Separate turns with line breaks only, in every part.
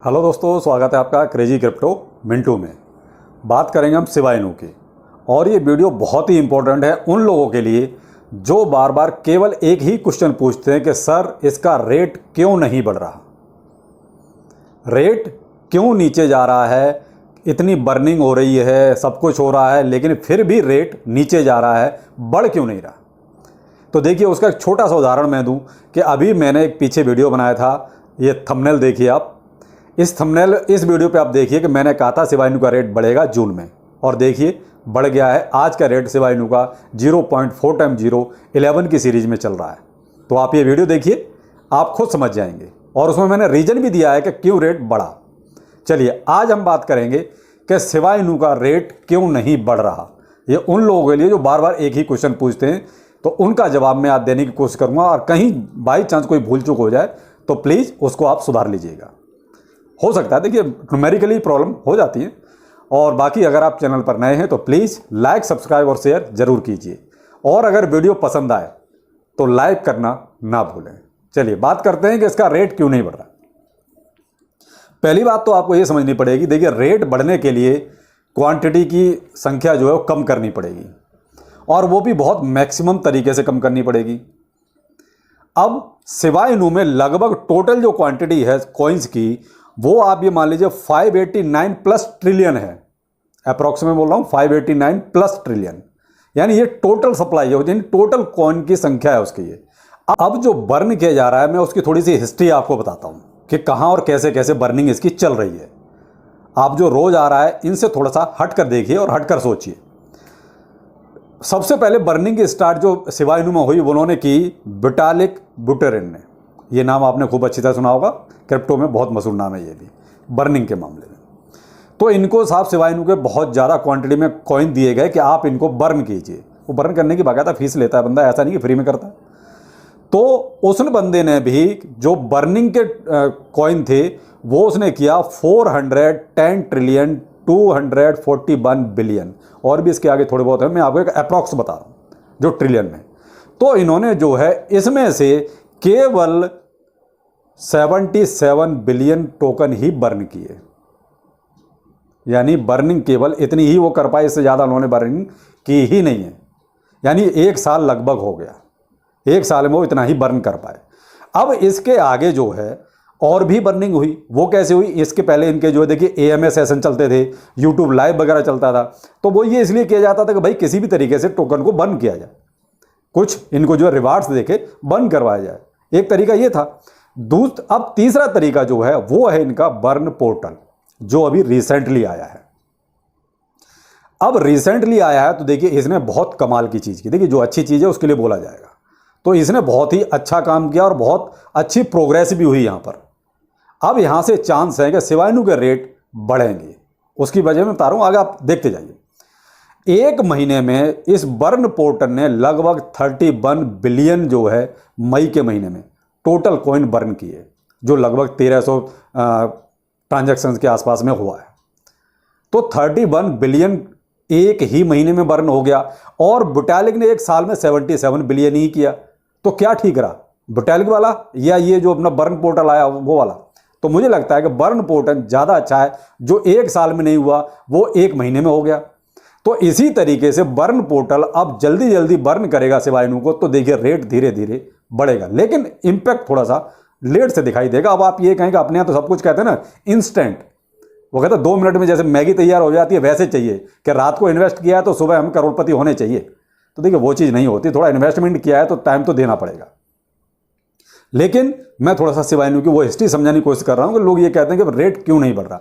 Hello दोस्तों, स्वागत है आपका क्रेजी क्रिप्टो मिंटू में। बात करेंगे हम शिबा इनू की। और ये वीडियो बहुत ही इंपॉर्टेंट है उन लोगों के लिए जो बार बार केवल एक ही क्वेश्चन पूछते हैं कि सर इसका रेट क्यों नहीं बढ़ रहा, रेट क्यों नीचे जा रहा है, इतनी बर्निंग हो रही है, सब कुछ हो रहा है, लेकिन फिर भी रेट नीचे जा रहा है, बढ़ क्यों नहीं रहा। तो देखिए, उसका एक छोटा सा उदाहरण मैं दूं कि अभी मैंने एक पीछे वीडियो बनाया था, ये थंबनेल देखिए आप। इस वीडियो पे आप देखिए कि मैंने कहा था शिबा इनू का रेट बढ़ेगा जून में, और देखिए बढ़ गया है। आज का रेट शिबा इनू का 0.4 टाइम्स 0 11 की सीरीज में चल रहा है। तो आप ये वीडियो देखिए, आप खुद समझ जाएंगे, और उसमें मैंने रीजन भी दिया है कि क्यों रेट बढ़ा। चलिए आज हम बात करेंगे कि शिबा इनू का रेट क्यों नहीं बढ़ रहा। ये उन लोगों के लिए जो बार बार एक ही क्वेश्चन पूछते हैं, तो उनका जवाब मैं आज देने की कोशिश करूँगा, और कहीं बाई चांस कोई भूल चूक हो जाए तो प्लीज़ उसको आप सुधार लीजिएगा। हो सकता है, देखिए न्यूमेरिकली प्रॉब्लम हो जाती है। और बाकी अगर आप चैनल पर नए हैं तो प्लीज़ लाइक, सब्सक्राइब और शेयर जरूर कीजिए, और अगर वीडियो पसंद आए तो लाइक करना ना भूलें। चलिए बात करते हैं कि इसका रेट क्यों नहीं बढ़ रहा। पहली बात तो आपको ये समझनी पड़ेगी, देखिए रेट बढ़ने के लिए क्वांटिटी की संख्या जो है वो कम करनी पड़ेगी, और वो भी बहुत मैक्सिमम तरीके से कम करनी पड़ेगी। अब शिबा इनू में लगभग टोटल जो क्वांटिटी है कॉइन्स की, वो आप ये मान लीजिए 589 प्लस ट्रिलियन है। अप्रॉक्सीमेट बोल रहा हूँ, 589 प्लस ट्रिलियन, यानी ये टोटल सप्लाई है, यानी टोटल कॉइन की संख्या है उसकी ये। अब जो बर्न किया जा रहा है, मैं उसकी थोड़ी सी हिस्ट्री आपको बताता हूँ कि कहाँ और कैसे कैसे बर्निंग इसकी चल रही है। आप जो रोज आ रहा है इनसे थोड़ा सा हट कर देखिए और हट कर सोचिए। सबसे पहले बर्निंग की स्टार्ट जो शिबा इनू में हुई, उन्होंने की विटालिक बुटेरिन ने। ये नाम आपने खूब अच्छी तरह सुना होगा, क्रिप्टो में बहुत मशहूर नाम है ये भी, बर्निंग के मामले में। तो इनको साहब शिबा इनू के बहुत ज़्यादा क्वांटिटी में कॉइन दिए गए कि आप इनको बर्न कीजिए। वो बर्न करने की बाकायदा फीस लेता है बंदा, ऐसा नहीं कि फ्री में करता है। तो उस बंदे ने भी जो बर्निंग के कॉइन थे वो उसने किया 410 ट्रिलियन 241 बिलियन, और भी इसके आगे थोड़े बहुत है, मैं आपको एक अप्रॉक्स बता रहा हूँ जो ट्रिलियन में। तो इन्होंने जो है इसमें से केवल 77 बिलियन टोकन ही बर्न किए, यानी बर्निंग केवल इतनी ही वो कर पाए, इससे ज़्यादा उन्होंने बर्निंग की ही नहीं है। यानी एक साल लगभग हो गया, एक साल में वो इतना ही बर्न कर पाए। अब इसके आगे जो है और भी बर्निंग हुई। वो कैसे हुई? इसके पहले इनके जो है देखिए AMA सेशन चलते थे, यूट्यूब लाइव वगैरह चलता था, तो वो ये इसलिए किया जाता था कि भाई किसी भी तरीके से टोकन को बर्न किया जाए, कुछ इनको जो है रिवार्ड्स देके बर्न करवाया जाए। एक तरीका ये था। अब तीसरा तरीका जो है वो है इनका बर्न पोर्टल, जो अभी रिसेंटली आया है। अब रिसेंटली आया है तो देखिए इसने बहुत कमाल की चीज़ की। देखिए जो अच्छी चीज़ है उसके लिए बोला जाएगा, तो इसने बहुत ही अच्छा काम किया और बहुत अच्छी प्रोग्रेस भी हुई यहाँ पर। अब यहाँ से चांस है कि शिबा इनू के रेट बढ़ेंगे। उसकी वजह मैं बता रहा हूँ, आगे आप देखते जाइए। एक महीने में इस बर्न पोर्टल ने लगभग 31 बिलियन जो है मई के महीने में टोटल कॉइन बर्न किए, जो लगभग 1300 ट्रांजैक्शंस के आसपास में हुआ है। तो 31 बिलियन एक ही महीने में बर्न हो गया, और बुटालिक ने एक साल में 77 बिलियन ही किया। तो क्या ठीक रहा, बुटालिक वाला या ये जो अपना बर्न पोर्टल आया वो वाला? तो मुझे लगता है कि बर्न पोर्टल ज़्यादा अच्छा है, जो एक साल में नहीं हुआ वो एक महीने में हो गया। तो इसी तरीके से बर्न पोर्टल अब जल्दी जल्दी बर्न करेगा शिबा इनू को, तो देखिए रेट धीरे धीरे बढ़ेगा, लेकिन इंपैक्ट थोड़ा सा लेट से दिखाई देगा। अब आप ये कहेंगे अपने यहाँ तो सब कुछ कहते हैं ना इंस्टेंट, वो कहते हैं 2 मिनट में जैसे मैगी तैयार हो जाती है, वैसे चाहिए कि रात को इन्वेस्ट किया है तो सुबह हम करोड़पति होने चाहिए। तो देखिए वो चीज़ नहीं होती, थोड़ा इन्वेस्टमेंट किया है तो टाइम तो देना पड़ेगा। लेकिन मैं थोड़ा सा शिबा इनू की वो हिस्ट्री समझाने की कोशिश कर रहा हूँ कि लोग ये कहते हैं कि रेट क्यों नहीं बढ़ रहा।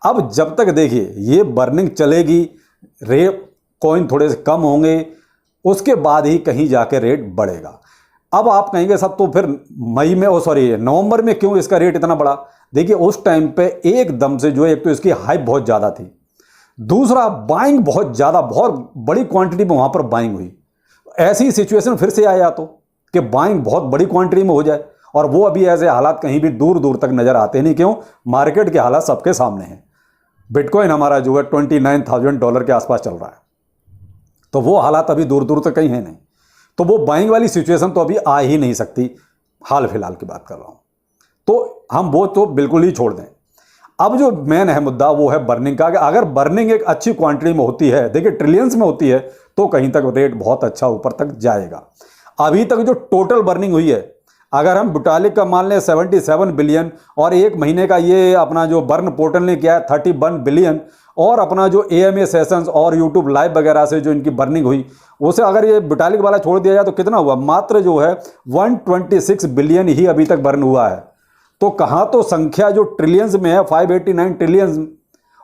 अब जब तक देखिए ये बर्निंग चलेगी, रेट कॉइन थोड़े से कम होंगे, उसके बाद ही कहीं जाके रेट बढ़ेगा। अब आप कहेंगे सब तो फिर नवंबर में क्यों इसका रेट इतना बढ़ा? देखिए उस टाइम पे एकदम से जो है, एक तो इसकी हाइप बहुत ज़्यादा थी, दूसरा बाइंग बहुत ज़्यादा, बहुत बड़ी क्वांटिटी में वहाँ पर बाइंग हुई। ऐसी सिचुएशन फिर से आया तो कि बाइंग बहुत बड़ी क्वांटिटी में हो जाए, और वो अभी ऐसे हालात कहीं भी दूर दूर तक नज़र आते नहीं। क्यों? मार्केट के हालात सबके सामने हैं। बिटकॉइन हमारा जो है $29,000 के आसपास चल रहा है, तो वो हालात अभी दूर दूर तक कहीं है नहीं। तो वो बाइंग वाली सिचुएशन तो अभी आ ही नहीं सकती, हाल फिलहाल की बात कर रहा हूँ। तो हम वो तो बिल्कुल ही छोड़ दें। अब जो मेन है मुद्दा वो है बर्निंग का, कि अगर बर्निंग एक अच्छी क्वांटिटी में होती है, देखिए ट्रिलियंस में होती है, तो कहीं तक रेट बहुत अच्छा ऊपर तक जाएगा। अभी तक जो टोटल बर्निंग हुई है, अगर हम बुटालिक का मान लें 77 बिलियन, और एक महीने का ये अपना जो बर्न पोर्टल ने किया है 31 बिलियन, और अपना जो AMA सेशंस और यूट्यूब लाइव वगैरह से जो इनकी बर्निंग हुई, उसे अगर ये बुटालिक वाला छोड़ दिया जाए तो कितना हुआ, मात्र जो है 126 बिलियन ही अभी तक बर्न हुआ है। तो कहाँ तो संख्या जो ट्रिलियंस में है 589 ट्रिलियंस,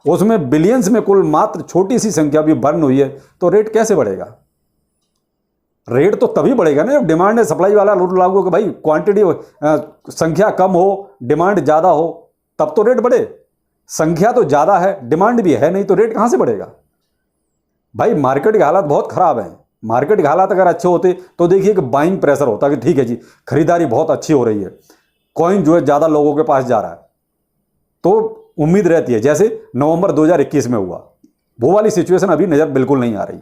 उसमें बिलियंस में कुल मात्र छोटी सी संख्या भी बर्न हुई है, तो रेट कैसे बढ़ेगा? रेट तो तभी बढ़ेगा ना जब डिमांड है सप्लाई वाला रूल लागू हो कि भाई क्वांटिटी संख्या कम हो, डिमांड ज़्यादा हो, तब तो रेट बढ़े। संख्या तो ज़्यादा है, डिमांड भी है नहीं, तो रेट कहाँ से बढ़ेगा? भाई मार्केट के हालात बहुत ख़राब हैं। मार्केट के हालात अगर अच्छे होते तो देखिए कि बाइंग प्रेशर होता कि ठीक है जी, खरीदारी बहुत अच्छी हो रही है, कॉइन जो है ज़्यादा लोगों के पास जा रहा है, तो उम्मीद रहती है, जैसे नवंबर 2021 में हुआ, वो वाली सिचुएशन अभी नज़र बिल्कुल नहीं आ रही।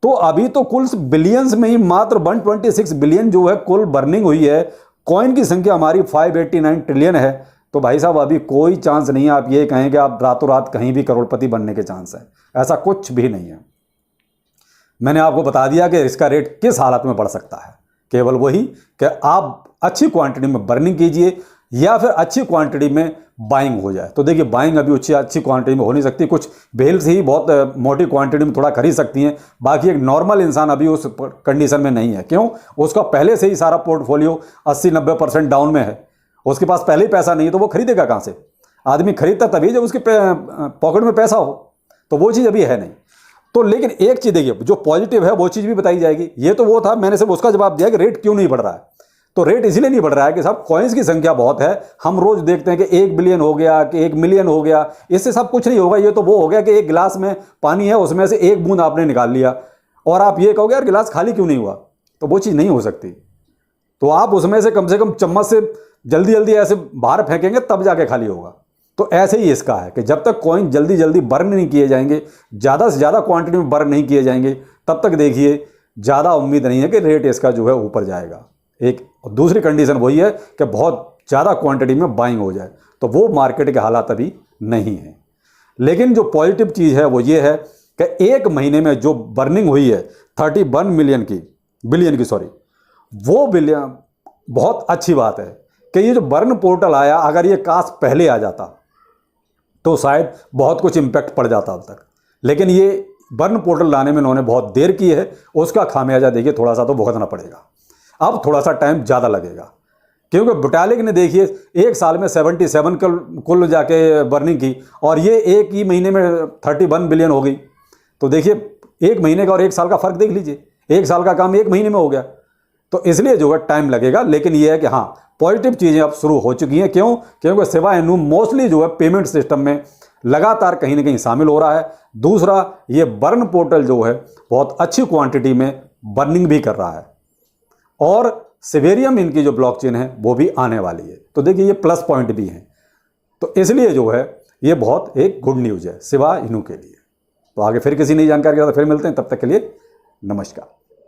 तो अभी तो कुल बिलियंस में ही मात्र 126 बिलियन जो है कुल बर्निंग हुई है। कॉइन की संख्या हमारी 589 ट्रिलियन है। तो भाई साहब अभी कोई चांस नहीं है आप ये कहें कि आप रातों रात कहीं भी करोड़पति बनने के चांस है, ऐसा कुछ भी नहीं है। मैंने आपको बता दिया कि इसका रेट किस हालत में बढ़ सकता है, केवल वही कि आप अच्छी क्वांटिटी में बर्निंग कीजिए या फिर अच्छी क्वांटिटी में बाइंग हो जाए। तो देखिए बाइंग अभी अच्छी क्वांटिटी में हो नहीं सकती, कुछ वेल्स ही बहुत मोटी क्वांटिटी में थोड़ा खरीद सकती हैं, बाकी एक नॉर्मल इंसान अभी उस कंडीशन में नहीं है। क्यों? उसका पहले से ही सारा पोर्टफोलियो 80-90% डाउन में है, उसके पास पहले ही पैसा नहीं है, तो वो खरीदेगा कहाँ से? आदमी खरीदता तभी जब उसके पॉकेट में पैसा हो, तो वो चीज़ अभी है नहीं। तो लेकिन एक चीज़ देखिए, जो पॉजिटिव है वो चीज़ भी बताई जाएगी। ये तो वो था, मैंने सिर्फ उसका जवाब दिया कि रेट क्यों नहीं बढ़ रहा है। तो रेट इसलिए नहीं बढ़ रहा है कि साहब कॉइन्स की संख्या बहुत है, हम रोज देखते हैं कि 1 बिलियन हो गया, कि 1 मिलियन हो गया, इससे सब कुछ नहीं होगा। ये तो वो हो गया कि एक गिलास में पानी है, उसमें से एक बूंद आपने निकाल लिया और आप ये कहोगे यार गिलास खाली क्यों नहीं हुआ, तो वो चीज़ नहीं हो सकती। तो आप उसमें से कम चम्मच से जल्दी जल्दी ऐसे बाहर फेंकेंगे तब जाके खाली होगा। तो ऐसे ही इसका है कि जब तक कॉइन जल्दी जल्दी बर्न नहीं किए जाएंगे, ज़्यादा से ज़्यादा क्वांटिटी में बर्न नहीं किए जाएंगे, तब तक देखिए ज़्यादा उम्मीद नहीं है कि रेट इसका जो है ऊपर जाएगा। एक दूसरी कंडीशन वही है कि बहुत ज़्यादा क्वांटिटी में बाइंग हो जाए, तो वो मार्केट के हालात अभी नहीं है। लेकिन जो पॉजिटिव चीज़ है वो ये है कि एक महीने में जो बर्निंग हुई है 31 बिलियन की, वो बिलियन बहुत अच्छी बात है कि ये जो बर्न पोर्टल आया, अगर ये काश पहले आ जाता तो शायद बहुत कुछ इम्पैक्ट पड़ जाता अब तक। लेकिन ये बर्न पोर्टल लाने में इन्होंने बहुत देर की है, उसका खामियाजा देखिए थोड़ा सा तो भुगतना पड़ेगा। अब थोड़ा सा टाइम ज़्यादा लगेगा, क्योंकि बुटालिक ने देखिए एक साल में 77 कुल जाके बर्निंग की, और ये एक ही महीने में 31 बिलियन हो गई। तो देखिए एक महीने का और एक साल का फ़र्क देख लीजिए, एक साल का काम एक महीने में हो गया। तो इसलिए जो है टाइम लगेगा, लेकिन ये है कि हाँ पॉजिटिव चीज़ें अब शुरू हो चुकी हैं। क्यों? क्योंकि सिवा इनू मोस्टली जो है पेमेंट सिस्टम में लगातार कहीं ना कहीं शामिल हो रहा है। दूसरा, ये बर्न पोर्टल जो है बहुत अच्छी क्वांटिटी में बर्निंग भी कर रहा है, और सिवेरियम इनकी जो ब्लॉकचेन है वो भी आने वाली है। तो देखिए ये प्लस पॉइंट भी हैं, तो इसलिए जो है ये बहुत एक गुड न्यूज़ है सिवा इनू के लिए। तो आगे फिर किसी नई जानकारी के साथ फिर मिलते हैं, तब तक के लिए नमस्कार।